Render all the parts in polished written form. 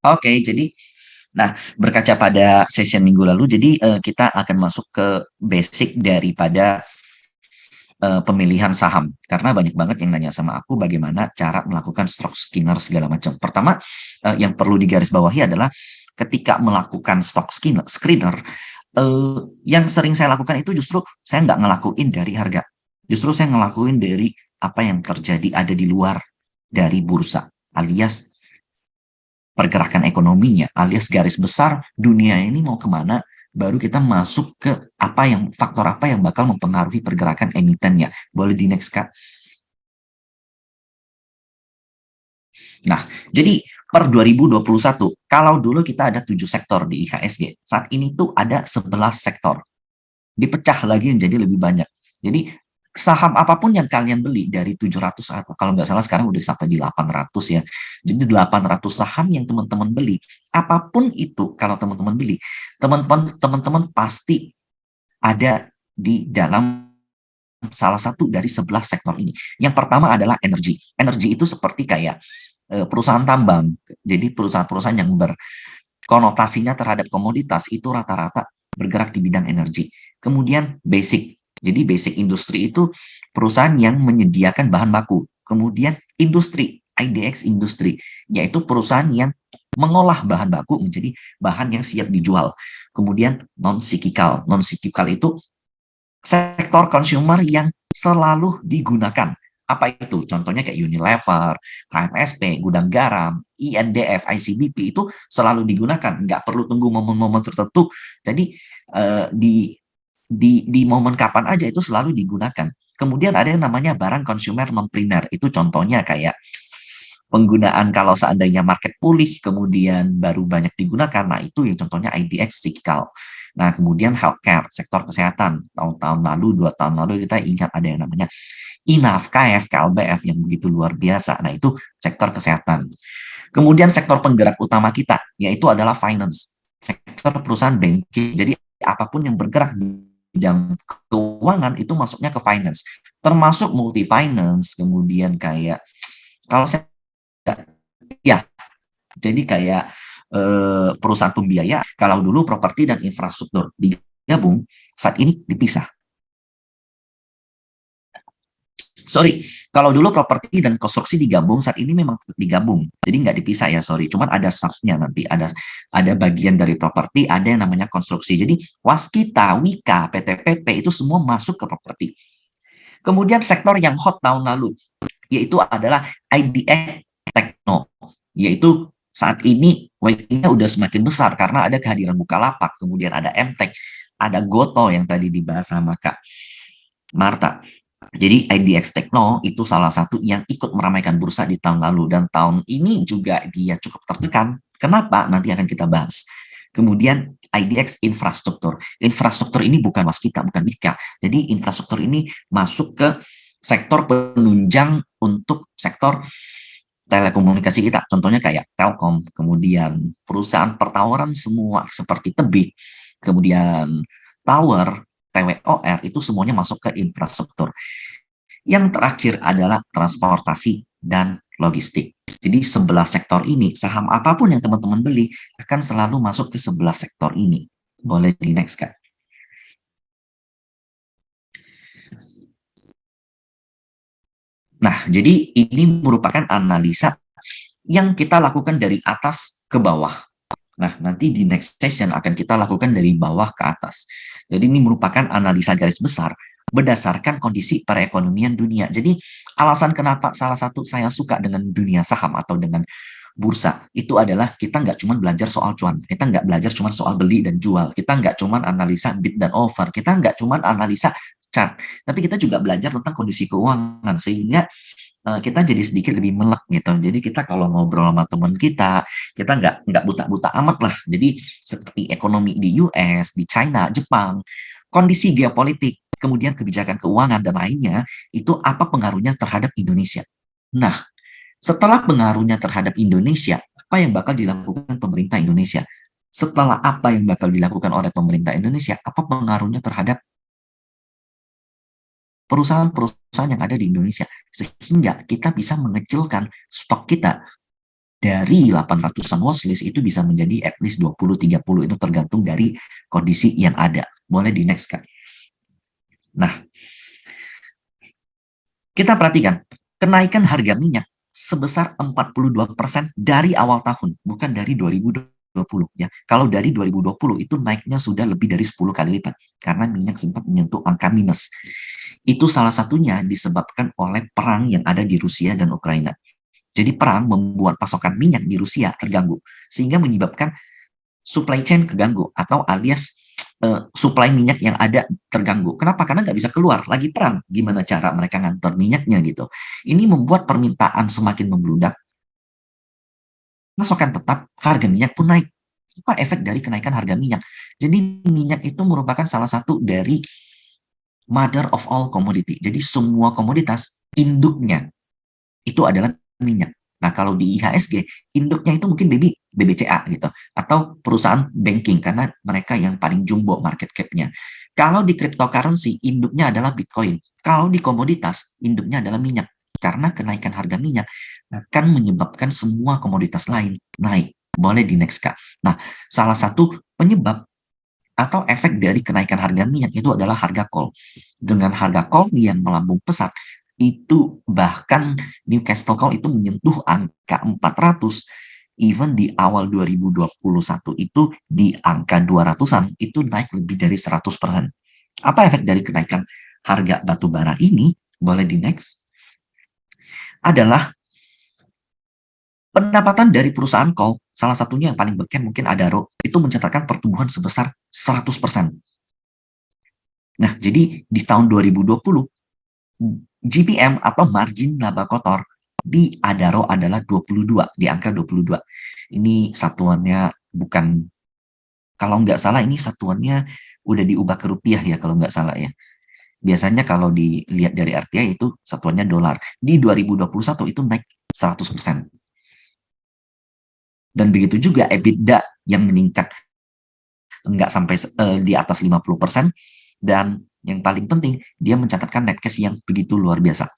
Oke, jadi nah, berkaca pada session minggu lalu, jadi kita akan masuk ke basic daripada pemilihan saham. Karena banyak banget yang nanya sama aku bagaimana cara melakukan stock skinner segala macam. Pertama, yang perlu digarisbawahi adalah ketika melakukan stock screener, yang sering saya lakukan itu justru saya nggak ngelakuin dari harga. Justru saya ngelakuin dari apa yang terjadi ada di luar dari bursa, alias pergerakan ekonominya, alias garis besar dunia ini mau kemana, baru kita masuk ke apa yang faktor apa yang bakal mempengaruhi pergerakan emitennya. Boleh di next, Kak? Nah, jadi per 2021, kalau dulu kita ada 7 sektor di IHSG, saat ini tuh ada 11 sektor. Dipecah lagi menjadi lebih banyak. Jadi saham apapun yang kalian beli dari 700 atau kalau nggak salah sekarang udah sampai di 800 ya. Jadi 800 saham yang teman-teman beli, apapun itu kalau teman-teman beli, teman-teman pasti ada di dalam salah satu dari 11 sektor ini. Yang pertama adalah energi. Energi itu seperti kayak perusahaan tambang. Jadi perusahaan-perusahaan yang konotasinya terhadap komoditas itu rata-rata bergerak di bidang energi. Kemudian basic. Jadi basic industri itu perusahaan yang menyediakan bahan baku. Kemudian industri, IDX industri, yaitu perusahaan yang mengolah bahan baku menjadi bahan yang siap dijual. Kemudian non-cyclical. Non-cyclical itu sektor consumer yang selalu digunakan. Apa itu? Contohnya kayak Unilever, HMSP, Gudang Garam, INDF, ICBP itu selalu digunakan, nggak perlu tunggu momen-momen tertentu. Jadi di momen kapan aja itu selalu digunakan. Kemudian ada yang namanya barang konsumer non primer. Itu contohnya kayak penggunaan kalau seandainya market pulih kemudian baru banyak digunakan. Nah, itu yang contohnya IDX cyclical. Nah, kemudian healthcare, sektor kesehatan. Tahun-tahun lalu, 2 tahun lalu kita ingat ada yang namanya INAF, KF, KLBF yang begitu luar biasa. Nah, itu sektor kesehatan. Kemudian sektor penggerak utama kita, yaitu adalah finance. Sektor perusahaan banking. Jadi, apapun yang bergerak di bidang keuangan itu masuknya ke finance. Termasuk multi finance, kemudian kayak, kalau saya, ya, jadi kayak perusahaan pembiaya, kalau dulu properti dan infrastruktur digabung, saat ini dipisah. Sorry, kalau dulu properti dan konstruksi digabung, saat ini memang digabung. Jadi nggak dipisah ya, sorry. Cuman ada sub-nya nanti, ada bagian dari properti, ada yang namanya konstruksi. Jadi Waskita, Wika, PT-PT itu semua masuk ke properti. Kemudian sektor yang hot tahun lalu, yaitu adalah IDX Tekno, yaitu saat ini weight-nya udah semakin besar karena ada kehadiran Bukalapak, kemudian ada MTech, ada Goto yang tadi dibahas sama Kak Marta. Jadi IDX Tekno itu salah satu yang ikut meramaikan bursa di tahun lalu dan tahun ini juga dia cukup tertekan. Kenapa? Nanti akan kita bahas. Kemudian IDX infrastruktur. Infrastruktur ini bukan waskita, bukan Wika. Jadi infrastruktur ini masuk ke sektor penunjang untuk sektor telekomunikasi kita. Contohnya kayak Telkom, kemudian perusahaan pertawaran semua seperti Tebik, kemudian Tower, TWOR, itu semuanya masuk ke infrastruktur. Yang terakhir adalah transportasi dan logistik. Jadi 11 sektor ini, saham apapun yang teman-teman beli akan selalu masuk ke 11 sektor ini. Boleh di next, Kak. Nah, jadi ini merupakan analisa yang kita lakukan dari atas ke bawah. Nah, nanti di next session akan kita lakukan dari bawah ke atas. Jadi ini merupakan analisa garis besar berdasarkan kondisi perekonomian dunia. Jadi alasan kenapa salah satu saya suka dengan dunia saham atau dengan bursa itu adalah kita nggak cuma belajar soal cuan, kita nggak belajar cuma soal beli dan jual, kita nggak cuma analisa bid dan offer, kita nggak cuma analisa chart, tapi kita juga belajar tentang kondisi keuangan sehingga kita jadi sedikit lebih melek gitu. Jadi kita kalau ngobrol sama teman kita nggak buta-buta amat lah. Jadi seperti ekonomi di US, di China, Jepang, kondisi geopolitik, kemudian kebijakan keuangan dan lainnya, itu apa pengaruhnya terhadap Indonesia. Nah, setelah pengaruhnya terhadap Indonesia, apa yang bakal dilakukan pemerintah Indonesia? Setelah apa yang bakal dilakukan oleh pemerintah Indonesia, apa pengaruhnya terhadap perusahaan-perusahaan yang ada di Indonesia, sehingga kita bisa mengecilkan stok kita. dari 800-an watchlist itu bisa menjadi at least 20-30, itu tergantung dari kondisi yang ada. Boleh di next, Kak. Nah, kita perhatikan, kenaikan harga minyak sebesar 42% dari awal tahun, bukan dari 2020 ya. Kalau dari 2020 itu naiknya sudah lebih dari 10 kali lipat karena minyak sempat menyentuh angka minus. Itu salah satunya disebabkan oleh perang yang ada di Rusia dan Ukraina. Jadi perang membuat pasokan minyak di Rusia terganggu sehingga menyebabkan supply chain keganggu atau alias supply minyak yang ada terganggu. Kenapa? Karena nggak bisa keluar, lagi perang. Gimana cara mereka ngantor minyaknya gitu. Ini membuat permintaan semakin membludak, pasokan tetap, harga minyak pun naik. Apa efek dari kenaikan harga minyak? Jadi minyak itu merupakan salah satu dari mother of all commodity. Jadi semua komoditas induknya itu adalah minyak. Nah, kalau di IHSG, induknya itu mungkin BBCA gitu, atau perusahaan banking, karena mereka yang paling jumbo market cap-nya. Kalau di cryptocurrency, induknya adalah Bitcoin. Kalau di komoditas, induknya adalah minyak. Karena kenaikan harga minyak akan menyebabkan semua komoditas lain naik. Boleh di next, Kak. Nah, salah satu penyebab atau efek dari kenaikan harga minyak itu adalah harga coal. Dengan harga coal yang melambung pesat, itu bahkan Newcastle Coal itu menyentuh angka 400, even di awal 2021 itu di angka 200-an, itu naik lebih dari 100%. Apa efek dari kenaikan harga batu bara ini? Boleh di next. Adalah pendapatan dari perusahaan coal, salah satunya yang paling beken mungkin Adaro, itu mencatatkan pertumbuhan sebesar 100%. Nah, jadi di tahun 2020, GPM atau margin laba kotor di Adaro adalah 22, di angka 22. Ini satuannya bukan, kalau nggak salah ini satuannya udah diubah ke rupiah ya kalau nggak salah ya. Biasanya kalau dilihat dari RTI itu satuannya dolar. Di 2021 itu naik 100%. Dan begitu juga EBITDA yang meningkat nggak sampai di atas 50%, dan yang paling penting dia mencatatkan net cash yang begitu luar biasa.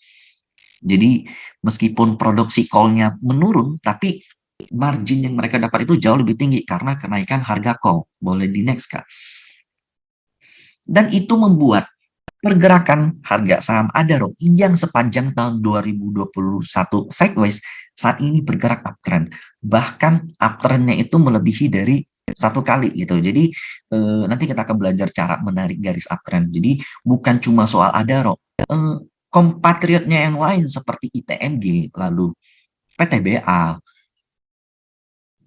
Jadi meskipun produksi coal-nya menurun, tapi margin yang mereka dapat itu jauh lebih tinggi karena kenaikan harga coal. Boleh di next, Kak. Dan itu membuat pergerakan harga saham Adaro yang sepanjang tahun 2021 sideways saat ini bergerak uptrend. Bahkan uptrendnya itu melebihi dari satu kali gitu. Jadi nanti kita akan belajar cara menarik garis uptrend. Jadi bukan cuma soal Adaro, kompatriotnya yang lain seperti ITMG, lalu PTBA,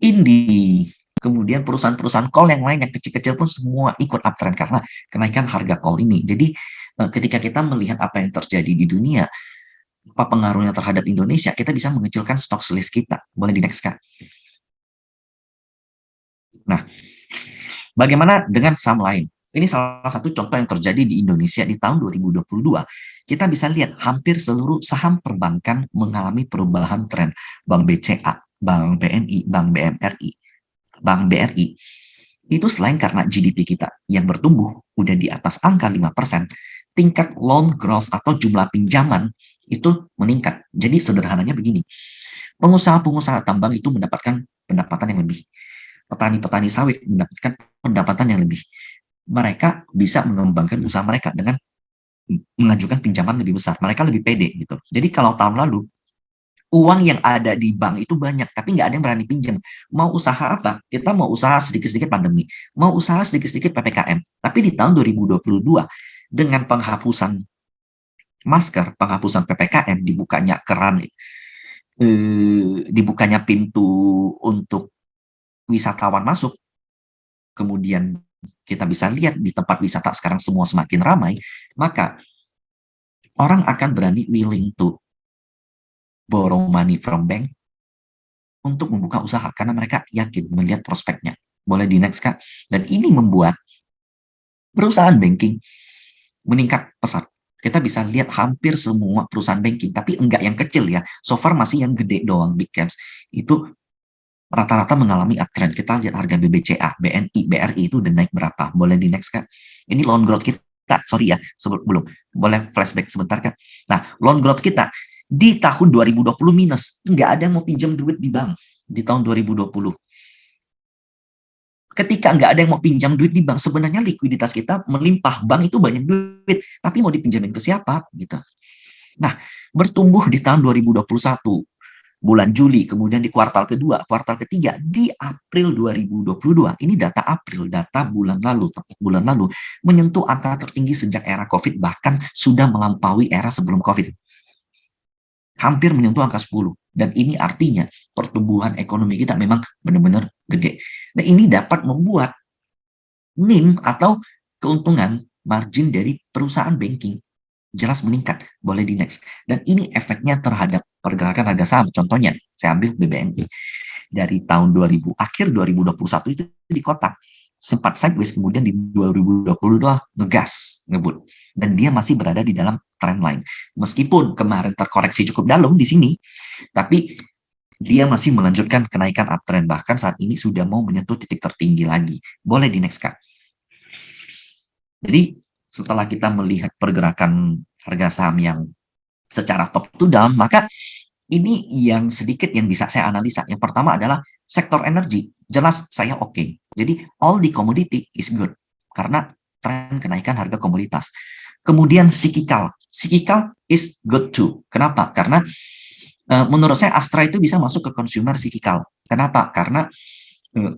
Indi, kemudian perusahaan-perusahaan coal yang lain yang kecil-kecil pun semua ikut uptrend karena kenaikan harga coal ini. Jadi ketika kita melihat apa yang terjadi di dunia, apa pengaruhnya terhadap Indonesia, kita bisa mengecilkan stock list kita. Boleh di next, Kak. Nah, bagaimana dengan saham lain? Ini salah satu contoh yang terjadi di Indonesia di tahun 2022. Kita bisa lihat hampir seluruh saham perbankan mengalami perubahan tren. Bank BCA, Bank BNI, Bank BMRI, Bank BRI. Itu selain karena GDP kita yang bertumbuh udah di atas angka 5%, tingkat loan growth atau jumlah pinjaman itu meningkat. Jadi sederhananya begini, pengusaha-pengusaha tambang itu mendapatkan pendapatan yang lebih. Petani-petani sawit mendapatkan pendapatan yang lebih. Mereka bisa mengembangkan usaha mereka dengan mengajukan pinjaman lebih besar. Mereka lebih pede gitu. Jadi kalau tahun lalu uang yang ada di bank itu banyak, tapi nggak ada yang berani pinjam. Mau usaha apa? Kita mau usaha sedikit-sedikit pandemi, mau usaha sedikit-sedikit PPKM. Tapi di tahun 2022, dengan penghapusan masker, penghapusan PPKM, dibukanya keran, dibukanya pintu untuk wisatawan masuk, kemudian kita bisa lihat di tempat wisata sekarang semua semakin ramai, maka orang akan berani willing to borrow money from bank untuk membuka usaha karena mereka yakin melihat prospeknya. Boleh di next, Kak. Dan ini membuat perusahaan banking meningkat pesat. Kita bisa lihat hampir semua perusahaan banking, tapi enggak yang kecil ya. So far masih yang gede doang, big caps. Itu rata-rata mengalami uptrend. Kita lihat harga BBCA, BNI, BRI itu udah naik berapa. Boleh di next, Kak. Ini loan growth kita. Sorry ya, belum. Boleh flashback sebentar, Kak. Nah, loan growth kita di tahun 2020 minus. Nggak ada yang mau pinjam duit di bank. di tahun 2020. Ketika nggak ada yang mau pinjam duit di bank, sebenarnya likuiditas kita melimpah. Bank itu banyak duit, tapi mau dipinjamin ke siapa? Gitu. Nah, bertumbuh di tahun 2021, bulan Juli, kemudian di kuartal kedua, kuartal ketiga, di April 2022, ini data April, data bulan lalu, tepat bulan lalu, menyentuh angka tertinggi sejak era COVID, bahkan sudah melampaui era sebelum COVID. Hampir menyentuh angka 10. Dan ini artinya pertumbuhan ekonomi kita memang benar-benar gede. Nah, ini dapat membuat NIM atau keuntungan margin dari perusahaan banking jelas meningkat. Boleh di next. Dan ini efeknya terhadap pergerakan harga saham. Contohnya, saya ambil BBNI. Dari tahun 2000, akhir 2021 itu di kotak. Sempat sideways, kemudian di 2022 ngegas, ngebut. Dan dia masih berada di dalam trend line. Meskipun kemarin terkoreksi cukup dalam di sini, tapi dia masih melanjutkan kenaikan uptrend. Bahkan saat ini sudah mau menyentuh titik tertinggi lagi. Boleh di next, Kak. Jadi setelah kita melihat pergerakan harga saham yang secara top to down, maka ini yang sedikit yang bisa saya analisa. Yang pertama adalah sektor energi. Jelas saya oke. Jadi all the commodity is good. Karena tren kenaikan harga komoditas. Kemudian cyclical. Cyclical is good too. Kenapa? Karena menurut saya Astra itu bisa masuk ke consumer cyclical. Kenapa? Karena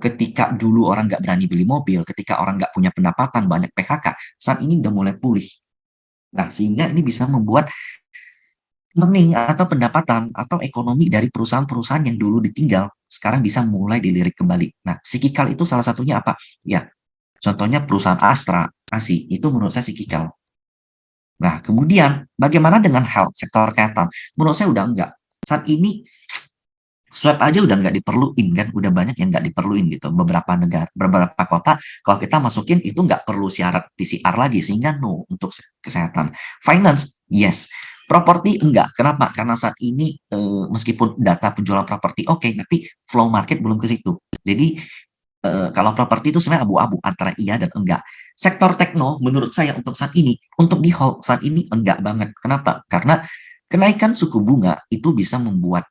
ketika dulu orang nggak berani beli mobil, ketika orang nggak punya pendapatan, banyak PHK, saat ini udah mulai pulih. Nah, sehingga ini bisa membuat earning atau pendapatan atau ekonomi dari perusahaan-perusahaan yang dulu ditinggal, sekarang bisa mulai dilirik kembali. Nah, cyclical itu salah satunya apa? Ya, contohnya perusahaan Astra, ASI, itu menurut saya cyclical. Nah, kemudian bagaimana dengan health, sektor kesehatan? Menurut saya udah enggak. Saat ini swab aja udah nggak diperluin kan, udah banyak yang nggak diperluin gitu. Beberapa negara, beberapa kota, kalau kita masukin itu nggak perlu syarat PCR lagi, sehingga no untuk kesehatan. Finance, yes. Properti enggak. Kenapa? Karena saat ini meskipun data penjualan properti oke, tapi flow market belum ke situ. Jadi kalau properti itu sebenarnya abu-abu antara iya dan enggak. Sektor tekno menurut saya untuk saat ini, untuk di hold saat ini enggak banget. Kenapa? Karena kenaikan suku bunga itu bisa membuat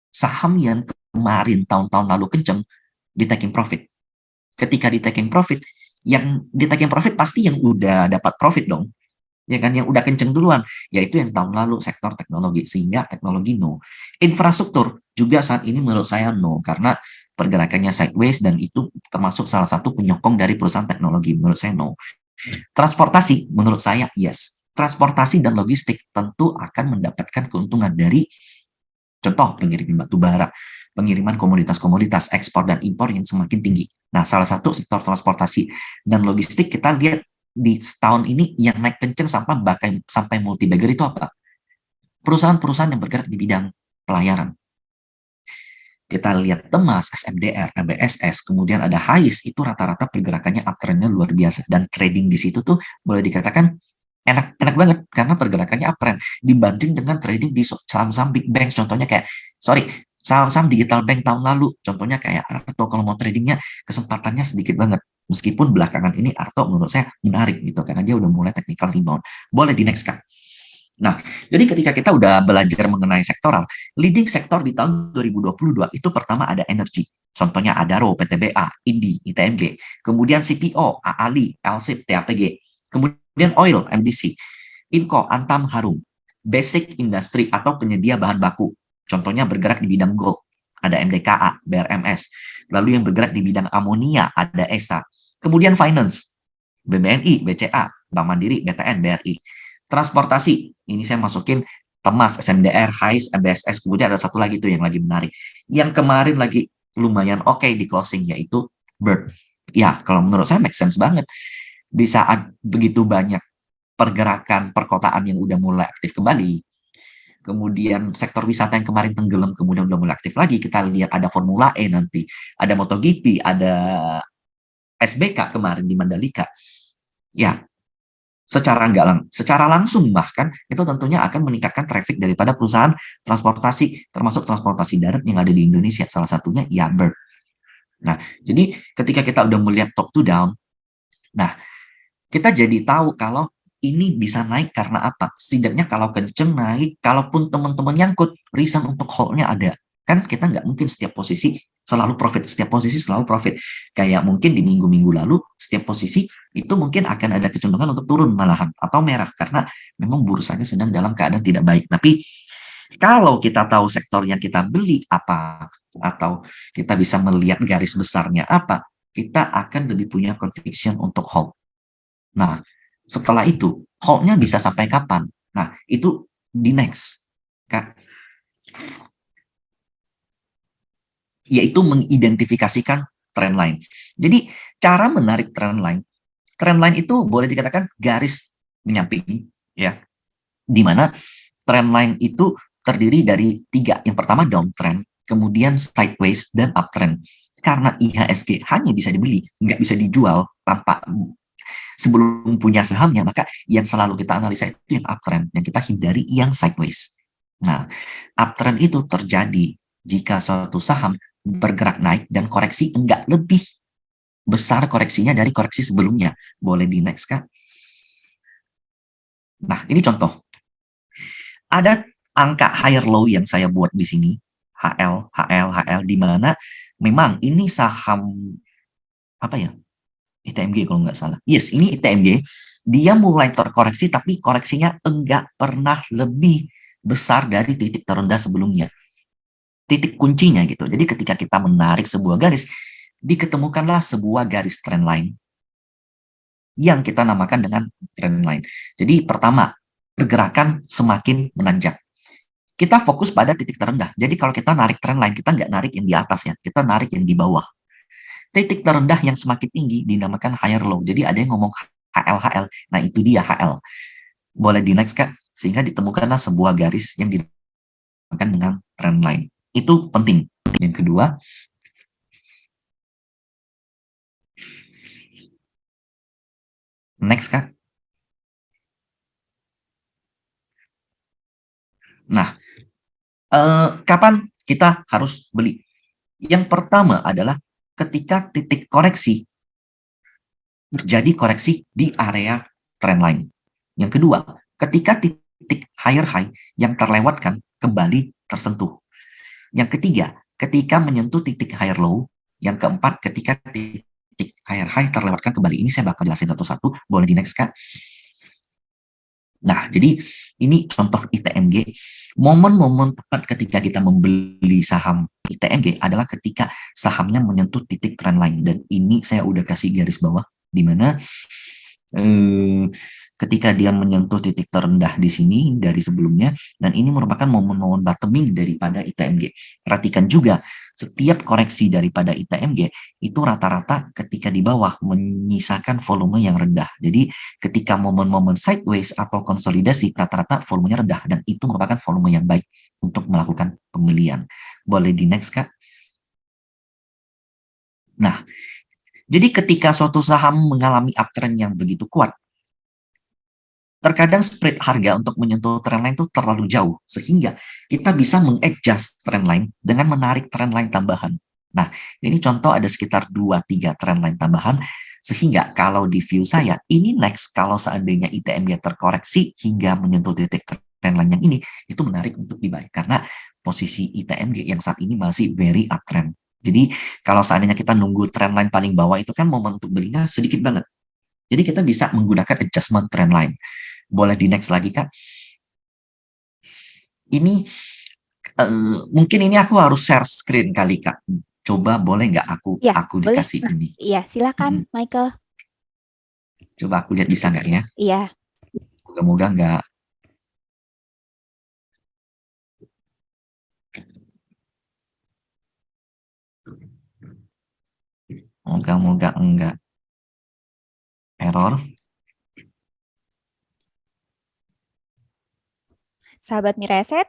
saham yang kemarin tahun-tahun lalu kenceng di taking profit. Ketika di taking profit, yang di taking profit pasti yang udah dapat profit dong. Ya kan, yang udah kenceng duluan, yaitu yang tahun lalu sektor teknologi, sehingga teknologi no. Infrastruktur juga saat ini menurut saya no, karena pergerakannya sideways dan itu termasuk salah satu penyokong dari perusahaan teknologi, menurut saya no. Transportasi menurut saya yes. Transportasi dan logistik tentu akan mendapatkan keuntungan dari contoh pengiriman batu bara, pengiriman komoditas-komoditas, ekspor dan impor yang semakin tinggi. Nah, salah satu sektor transportasi dan logistik kita lihat di tahun ini yang naik kenceng sampai multi-bagger itu apa? Perusahaan-perusahaan yang bergerak di bidang pelayaran. Kita lihat Temas, SMDR, MBSS, kemudian ada HIS, itu rata-rata pergerakannya uptrendnya luar biasa. Dan trading di situ tuh boleh dikatakan enak banget karena pergerakannya uptrend dibanding dengan trading di saham-saham big bank, contohnya kayak saham-saham digital bank tahun lalu, contohnya kayak Arto. Kalau mau tradingnya kesempatannya sedikit banget, meskipun belakangan ini Arto menurut saya menarik gitu karena dia udah mulai technical rebound. Boleh di next, Kak. Nah, jadi ketika kita udah belajar mengenai sektoral, leading sektor di tahun 2022 itu pertama ada energi. Contohnya Adaro, PTBA, Indi, ITMB. Kemudian CPO, AALI, LSIP, TAPG. Kemudian oil, MDC. Inco, Antam, Harum. Basic industry atau penyedia bahan baku. Contohnya bergerak di bidang gold. Ada MDKA, BRMS. Lalu yang bergerak di bidang amonia, ada ESA. Kemudian finance, BBNI, BCA, Bank Mandiri, BTN, BRI. Transportasi, ini saya masukin Temas, SMDR, HIS, MBSS, kemudian ada satu lagi tuh yang lagi menarik. Yang kemarin lagi lumayan oke di closing, yaitu Bird. Ya, kalau menurut saya make sense banget. Di saat begitu banyak pergerakan perkotaan yang udah mulai aktif kembali, kemudian sektor wisata yang kemarin tenggelam, kemudian udah mulai aktif lagi, kita lihat ada Formula E nanti, ada MotoGP, ada SBK kemarin di Mandalika. Ya, secara langsung bahkan itu tentunya akan meningkatkan traffic daripada perusahaan transportasi, termasuk transportasi darat yang ada di Indonesia, salah satunya ya Bird. Nah, jadi ketika kita udah melihat top to down, nah kita jadi tahu kalau ini bisa naik karena apa. Setidaknya kalau kenceng naik, kalaupun teman-teman nyangkut, reason untuk hold-nya ada. Kan kita nggak mungkin setiap posisi selalu profit, setiap posisi selalu profit. Kayak mungkin di minggu-minggu lalu, setiap posisi itu mungkin akan ada kecenderungan untuk turun malahan, atau merah, karena memang bursanya sedang dalam keadaan tidak baik. Tapi kalau kita tahu sektor yang kita beli apa, atau kita bisa melihat garis besarnya apa, kita akan lebih punya conviction untuk hold. Nah, setelah itu, hold-nya bisa sampai kapan? Nah, itu di next. Yaitu mengidentifikasikan trend line. Jadi, cara menarik trend line itu boleh dikatakan garis menyamping, ya, di mana trend line itu terdiri dari 3. Yang pertama downtrend, kemudian sideways, dan uptrend. Karena IHSG hanya bisa dibeli, nggak bisa dijual tanpa sebelum punya sahamnya, maka yang selalu kita analisa itu yang uptrend, yang kita hindari yang sideways. Nah, uptrend itu terjadi jika suatu saham bergerak naik dan koreksi enggak lebih besar koreksinya dari koreksi sebelumnya. Boleh di next, Kak? Nah, ini contoh. Ada angka higher low yang saya buat di sini, HL, di mana memang ini saham apa ya? ITMG kalau nggak salah. Yes, ini ITMG. Dia mulai terkoreksi, tapi koreksinya enggak pernah lebih besar dari titik terendah sebelumnya. Titik kuncinya gitu. Jadi ketika kita menarik sebuah garis, diketemukanlah sebuah garis trend line yang kita namakan dengan trend line. Jadi pertama, pergerakan semakin menanjak. Kita fokus pada titik terendah. Jadi kalau kita narik trend line, kita nggak narik yang di atasnya, kita narik yang di bawah. Titik terendah yang semakin tinggi dinamakan higher low. Jadi ada yang ngomong HL. Nah itu dia HL. Boleh di next, Kak? Sehingga ditemukanlah sebuah garis yang dinamakan dengan trend line. Itu penting. Yang kedua, next, Kak. Nah, kapan kita harus beli? Yang pertama adalah ketika titik koreksi terjadi koreksi di area trend line. Yang kedua, ketika titik higher high yang terlewatkan kembali tersentuh. Yang ketiga, ketika menyentuh titik higher low. Yang keempat, ketika titik higher high terlewatkan kembali. Ini saya bakal jelasin satu-satu. Boleh di next, Kak? Nah, jadi ini contoh ITMG. Momen-momen tepat ketika kita membeli saham ITMG adalah ketika sahamnya menyentuh titik trend line. Dan ini saya udah kasih garis bawah, di mana ketika dia menyentuh titik terendah di sini dari sebelumnya, dan ini merupakan momen-momen bottoming daripada ITMG. Perhatikan juga, setiap koreksi daripada ITMG itu rata-rata ketika di bawah menyisakan volume yang rendah. Jadi ketika momen-momen sideways atau konsolidasi, rata-rata volumenya rendah, dan itu merupakan volume yang baik untuk melakukan pembelian. Boleh di next, Kak? Nah, jadi ketika suatu saham mengalami uptrend yang begitu kuat, terkadang spread harga untuk menyentuh trend line itu terlalu jauh, sehingga kita bisa mengadjust trend line dengan menarik trend line tambahan. Nah, ini contoh ada sekitar 2-3 trend line tambahan, sehingga kalau di view saya, ini next kalau seandainya ITM-nya terkoreksi hingga menyentuh titik trend line yang ini, itu menarik untuk dibuy, karena posisi ITMG yang saat ini masih very uptrend. Jadi kalau seandainya kita nunggu trend line paling bawah itu kan momen untuk belinya sedikit banget. Jadi kita bisa menggunakan adjustment trend line. Boleh di next lagi, Kak? Ini mungkin ini aku harus share screen kali, Kak. Coba boleh nggak Ya, aku boleh. dikasih Nah, ini? iya, silakan, Michael. Coba aku lihat bisa nggak ya? Iya, Moga-moga nggak. Moga-moga enggak error. sahabat Mireset.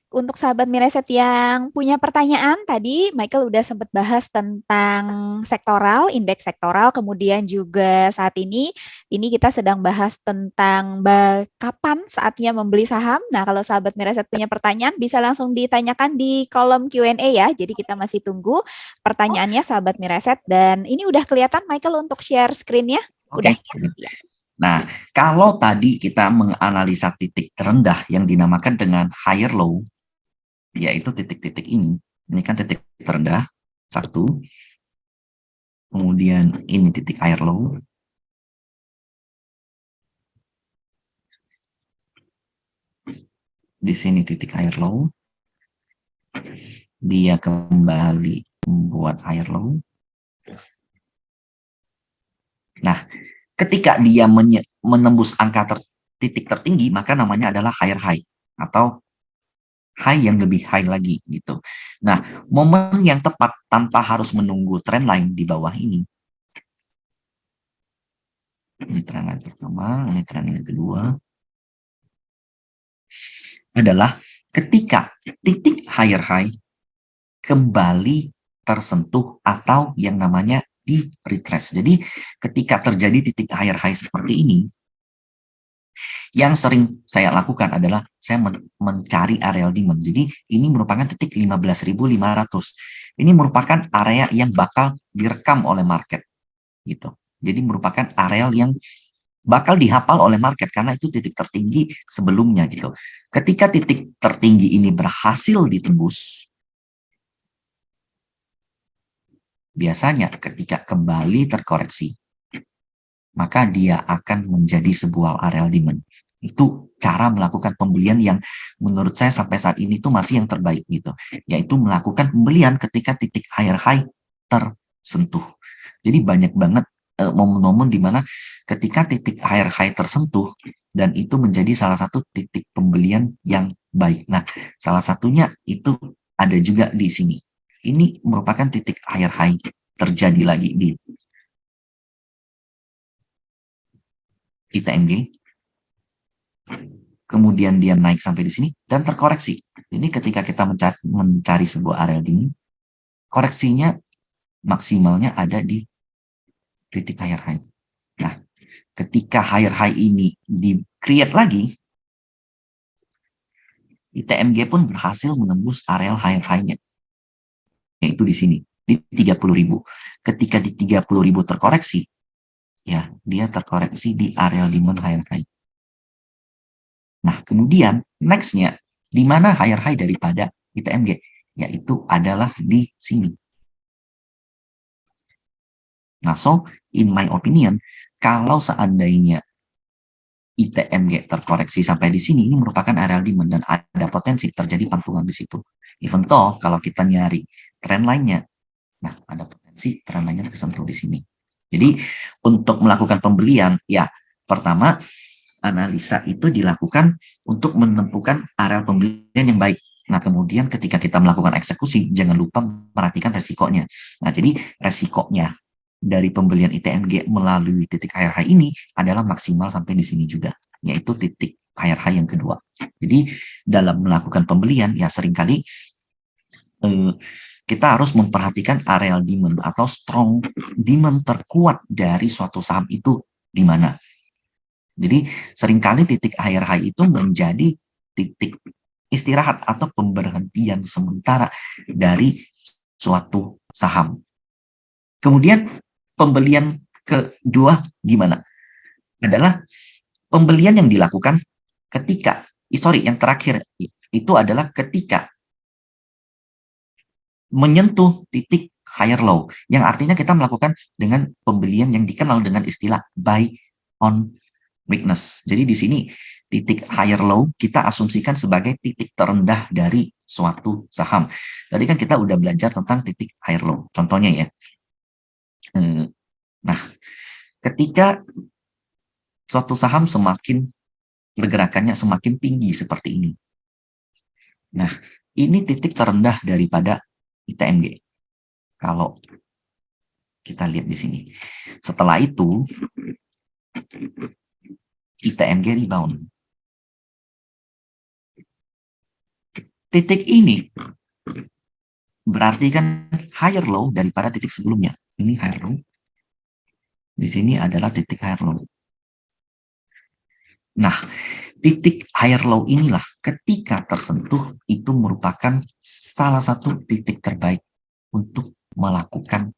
Untuk sahabat Mireset yang punya pertanyaan, tadi Michael udah sempat bahas tentang sektoral, indeks sektoral, kemudian juga saat ini kita sedang bahas tentang kapan saatnya membeli saham. Nah, kalau sahabat Mireset punya pertanyaan, bisa langsung ditanyakan di kolom Q&A ya. Jadi kita masih tunggu pertanyaannya sahabat Mireset. Dan ini udah kelihatan Michael untuk share screen-nya? Udah Oke. ya? Nah, kalau tadi kita menganalisa titik terendah yang dinamakan dengan higher low, yaitu titik-titik ini. Ini kan titik terendah, satu. Kemudian ini titik higher low. Di sini titik higher low. Dia kembali membuat higher low. Nah, ketika dia menembus angka titik tertinggi, maka namanya adalah higher high atau high yang lebih high lagi gitu. Nah, momen yang tepat tanpa harus menunggu trend line di bawah ini. Ini trend line pertama, ini trend line kedua. Adalah ketika titik higher high kembali tersentuh atau yang namanya di retrace. Jadi ketika terjadi titik higher high seperti ini, yang sering saya lakukan adalah saya mencari area demand. Jadi ini merupakan titik 15.500. Ini merupakan area yang bakal direkam oleh market gitu. Jadi merupakan area yang bakal dihafal oleh market karena itu titik tertinggi sebelumnya gitu. Ketika titik tertinggi ini berhasil ditembus, biasanya ketika kembali terkoreksi, maka dia akan menjadi sebuah area demand. Itu cara melakukan pembelian yang menurut saya sampai saat ini tuh masih yang terbaik gitu, yaitu melakukan pembelian ketika titik higher high tersentuh. Jadi banyak banget momen-momen di mana ketika titik higher high tersentuh dan itu menjadi salah satu titik pembelian yang baik. Nah, salah satunya itu ada juga di sini. Ini merupakan titik higher high terjadi lagi di ITMG. Kemudian dia naik sampai di sini dan terkoreksi. Ini ketika kita mencari sebuah area dingin, koreksinya maksimalnya ada di titik higher high. Nah, ketika higher high ini di-create lagi, ITMG pun berhasil menembus area higher high-nya, yaitu di sini, di 30.000. Ketika di 30.000 terkoreksi, ya dia terkoreksi di area demand higher high. Nah, kemudian next-nya, di mana higher high daripada ITMG? Yaitu adalah di sini. Nah, so in my opinion, kalau seandainya ITMG terkoreksi sampai di sini, ini merupakan area demand dan ada potensi terjadi pantulan di situ. Even though kalau kita nyari trend line-nya, nah ada potensi trend line-nya kesentuh di sini. Jadi untuk melakukan pembelian, ya pertama analisa itu dilakukan untuk menentukan area pembelian yang baik. Nah, kemudian ketika kita melakukan eksekusi, jangan lupa perhatikan resikonya. Nah, jadi resikonya dari pembelian ITMG melalui titik higher high ini adalah maksimal sampai di sini juga, yaitu titik higher high yang kedua. Jadi dalam melakukan pembelian, ya seringkali kita harus memperhatikan area demand atau strong demand terkuat dari suatu saham itu di mana. Jadi seringkali titik higher high itu menjadi titik istirahat atau pemberhentian sementara dari suatu saham. Kemudian pembelian kedua gimana? Adalah pembelian yang dilakukan ketika, yang terakhir itu adalah ketika menyentuh titik higher low, yang artinya kita melakukan dengan pembelian yang dikenal dengan istilah buy on weakness. Jadi di sini titik higher low kita asumsikan sebagai titik terendah dari suatu saham. Tadi kan kita udah belajar tentang titik higher low. Contohnya ya. Nah, ketika suatu saham semakin pergerakannya semakin tinggi seperti ini. Nah, ini titik terendah daripada ITMG. Kalau kita lihat di sini. Setelah itu, ITMG rebound. Titik ini berarti kan higher low daripada titik sebelumnya. Ini higher low. Di sini adalah titik higher low. Nah, titik higher low inilah ketika tersentuh itu merupakan salah satu titik terbaik untuk melakukan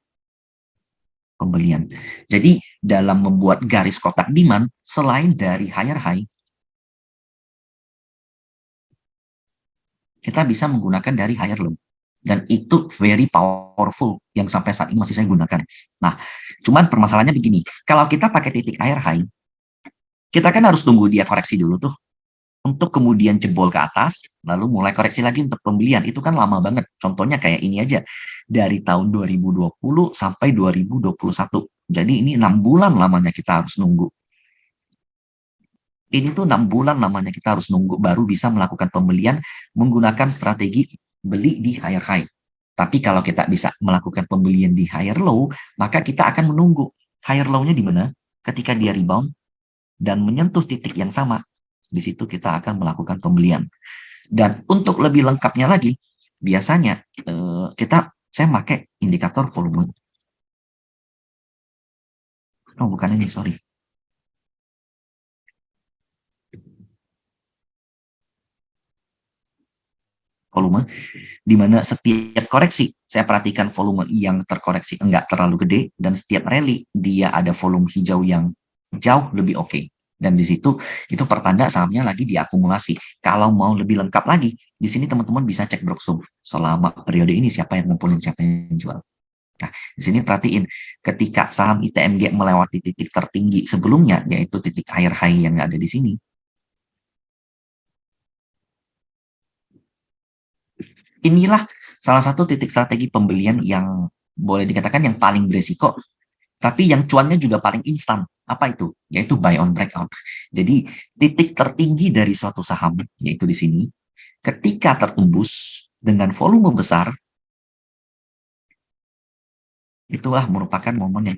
pembelian. Jadi dalam membuat garis kotak demand, selain dari higher high, kita bisa menggunakan dari higher low. Dan itu very powerful yang sampai saat ini masih saya gunakan. Nah, cuman permasalahannya begini, kalau kita pakai titik higher high, kita kan harus tunggu dia koreksi dulu tuh, untuk kemudian jebol ke atas, lalu mulai koreksi lagi untuk pembelian. Itu kan lama banget. Contohnya kayak ini aja, dari tahun 2020 sampai 2021. Jadi ini 6 bulan lamanya kita harus nunggu. Ini tuh 6 bulan lamanya kita harus nunggu baru bisa melakukan pembelian menggunakan strategi beli di higher high. Tapi kalau kita bisa melakukan pembelian di higher low, maka kita akan menunggu higher low-nya di mana ketika dia rebound dan menyentuh titik yang sama. Di situ kita akan melakukan pembelian. Dan untuk lebih lengkapnya lagi, biasanya saya pakai indikator volume. Oh, bukan ini, sorry. Volume, di mana setiap koreksi saya perhatikan volume yang terkoreksi enggak terlalu gede, dan setiap rally dia ada volume hijau yang jauh lebih oke. Dan di situ itu pertanda sahamnya lagi diakumulasi. Kalau mau lebih lengkap lagi, di sini teman-teman bisa cek Broksum selama periode ini siapa yang ngumpulin, siapa yang jual. Nah, di sini perhatiin ketika saham ITMG melewati titik tertinggi sebelumnya, yaitu titik higher high yang ada di sini. Inilah salah satu titik strategi pembelian yang boleh dikatakan yang paling beresiko, tapi yang cuannya juga paling instan. Apa itu? Yaitu buy on breakout. Jadi titik tertinggi dari suatu saham, yaitu di sini, ketika tertembus dengan volume besar, itulah merupakan momen yang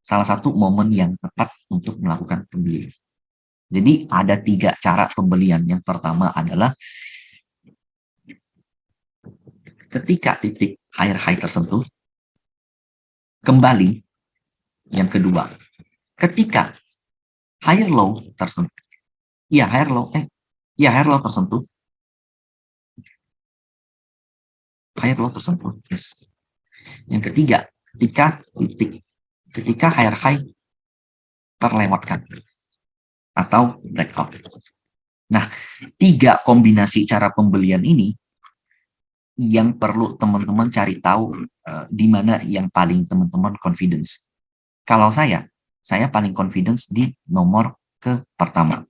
salah satu momen yang tepat untuk melakukan pembelian. Jadi ada 3 cara pembelian. Yang pertama adalah ketika titik higher high tersentuh, kembali. Yang kedua, ketika higher low tersentuh, higher low tersentuh, yes. Yang ketiga, ketika higher high terlewatkan atau breakout. Nah, 3 kombinasi cara pembelian ini yang perlu teman-teman cari tahu di mana yang paling teman-teman confidence. Kalau saya paling confidence di nomor pertama.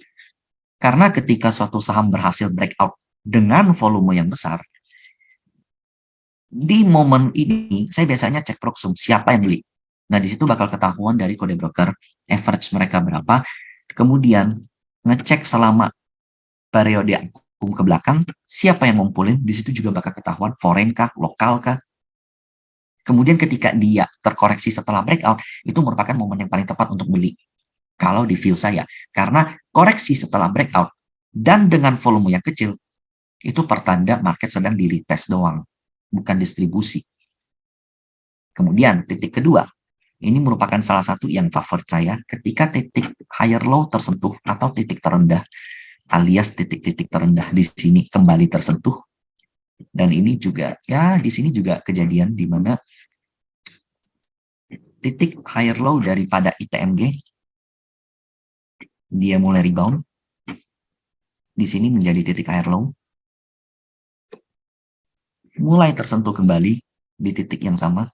Karena ketika suatu saham berhasil breakout dengan volume yang besar, di momen ini saya biasanya cek Proxum, siapa yang beli. Nah, di situ bakal ketahuan dari kode broker, average mereka berapa, kemudian ngecek selama periode akum ke belakang, siapa yang ngumpulin, di situ juga bakal ketahuan foreign kah, lokal kah. Kemudian ketika dia terkoreksi setelah breakout, itu merupakan momen yang paling tepat untuk beli. Kalau di view saya, karena koreksi setelah breakout dan dengan volume yang kecil, itu pertanda market sedang di retest doang, bukan distribusi. Kemudian titik kedua, ini merupakan salah satu yang favorit saya ketika titik higher low tersentuh atau titik terendah, alias titik-titik terendah di sini kembali tersentuh. Dan ini juga, di sini juga kejadian di mana titik higher low daripada ITMG, dia mulai rebound. Di sini menjadi titik higher low. Mulai tersentuh kembali di titik yang sama.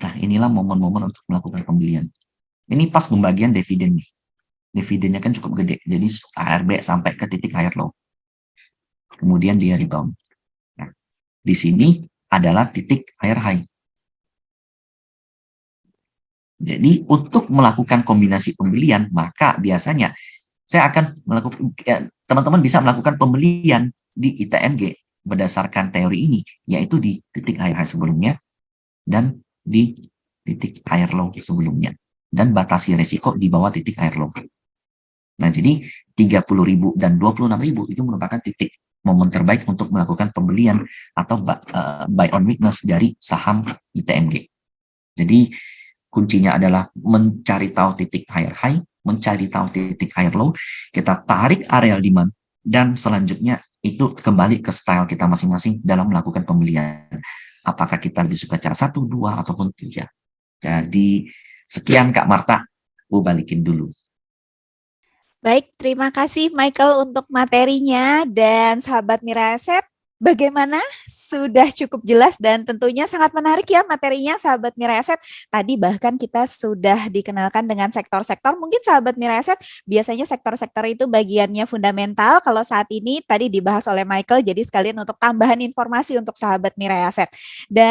Nah, inilah momen-momen untuk melakukan pembelian. Ini pas pembagian dividen nih. Dividennya kan cukup gede, jadi ARB sampai ke titik higher low. Kemudian dia rebound. Nah, di sini adalah titik higher high. Jadi untuk melakukan kombinasi pembelian, maka biasanya saya akan melakukan, teman-teman bisa melakukan pembelian di ITMG berdasarkan teori ini, yaitu di titik higher high sebelumnya dan di titik higher low sebelumnya. Dan batasi resiko di bawah titik higher low. Nah, jadi 30.000 dan 26.000 itu merupakan titik momen terbaik untuk melakukan pembelian atau buy on weakness dari saham ITMG. Jadi kuncinya adalah mencari tahu titik higher high, mencari tahu titik higher low, kita tarik area demand, dan selanjutnya itu kembali ke style kita masing-masing dalam melakukan pembelian. Apakah kita lebih suka cara 1, 2, ataupun 3. Jadi sekian Kak Marta, aku balikin dulu. Baik, terima kasih Michael untuk materinya dan sahabat Miraset. Bagaimana? Sudah cukup jelas dan tentunya sangat menarik ya materinya sahabat Miraset. Tadi bahkan kita sudah dikenalkan dengan sektor-sektor. Mungkin sahabat Miraset biasanya sektor-sektor itu bagiannya fundamental. Kalau saat ini tadi dibahas oleh Michael, jadi sekalian untuk tambahan informasi untuk sahabat Miraset. Dan